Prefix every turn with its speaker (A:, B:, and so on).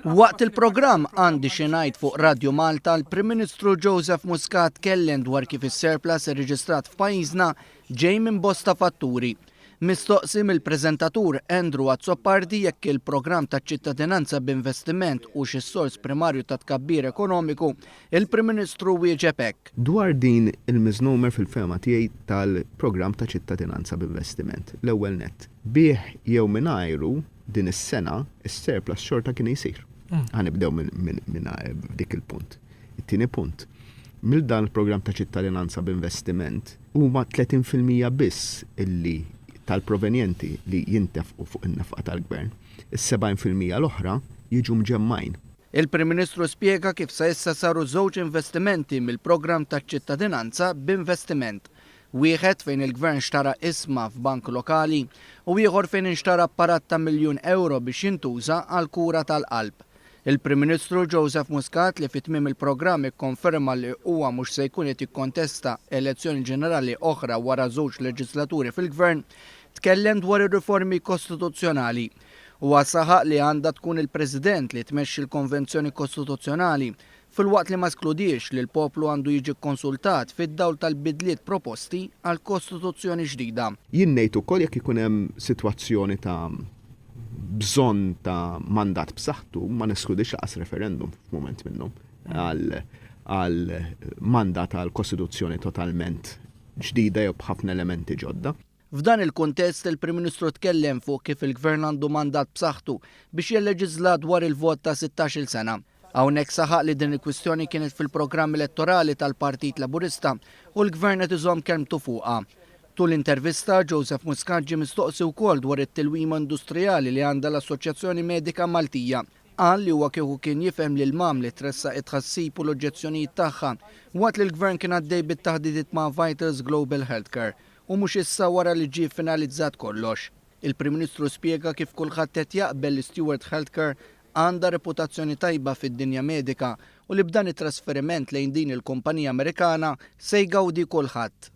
A: Waqt il-programm Għandi xi ngħid fuq Radio Malta, l-Prim Ministru Joseph Muscat kellem dwar kif is-surplus irreġistrat f'pajjiżna ġej minn bosta fatturi. Mistoqsim il-preżentatur Andrew Azzopardi jekk il-programm ta' ċittadinanza b'investiment u xi sors primarju ta' tkabbir ekonomiku, il-Prim Ministru wieġeb hekk.
B: Dwar din il-miżnomer fil-fema tiegħi tal-programm ta' ċittadinanza b'investiment. L-ewwel nett, bih jew mingħajru din is-sena is-surplus xorta kien jsir. Ħanibdew minn dik il-punt. It-tieni punt. Mill-dan il-programm ta' ċittadinanza b'investiment huma 30% biss illi tal-provenjenti li jintefqu fuq in-nefqa tal-gvern. Is-70% l-oħra jiġu mġemmajn.
A: Il-Prim Ministru spjega kif sa issa saru żewġ investimenti mill-programm ta' ċittadinanza b'investiment. Wieħed fejn il-gvern xtara isma f'bank lokali u ieħor fejn inxtara apparat ta' €1,000,000 biex jintuża għal kura tal-qalb. Il-Prim Ministru Joseph Muscat li fit-tmiem il-programm ikkonferma li huwa mhux se jkun qed jikkontesta elezzjoni ġenerali oħra wara żewġ leġislaturi fil-gvern, tkellem dwar ir-riformi kostituzzjonali. Huwa saħaq li għandha tkun il-President li tmexxi l-Konvenzjoni Kostituzzjonali fil-waqt li ma skludiex li l-poplu għandu jiġi konsultat fid-dawl tal-bidliet proposti għal Kostituzzjoni ġdida.
B: Jien ngħid ukoll jekk ikun hemm sitwazzjoni ta' bżonn ta' mandat b'saħħtu ma neskludix laqas referendum f'mument minnhom għal mandat għal Kostituzzjoni totalment ġdida jew b'ħafna elementi ġodda.
A: F'dan il-kuntest il-Prim Ministru tkellem fuq kif il-Gvern għandu mandat b'saħħtu biex jilleġisla dwar il-vot ta' 16-il sena. Hawnhekk saħaq li din il-kwistjoni kienet fil-programm elettorali tal-Partit Laburista u l-Gvern qed iżomm kelmtu fuqha. Tul intervista Joseph Muscat ġie mistoqsi wkoll dwar it-tilwima industrijali li għandha l-Assoċjazzjoni Medika Maltija. Qal li huwa kieku kien jifhem li l-mam li tressa it-tħassib u l-oġġezzjonijiet tagħha waqt li l-Gvern kien għaddej bit-taħdidiet ma' Vitals Global Healthcare u mhux issa wara li ġie finalizzat kollox. Il-Prim Ministru spjega kif kulħadd qed jaqbel li Stewart Healthcare għandha reputazzjoni tajba fid-dinja medika u li b'dan it-trasferiment lejn din il-kumpanija Amerikana se jgawdi kulħadd.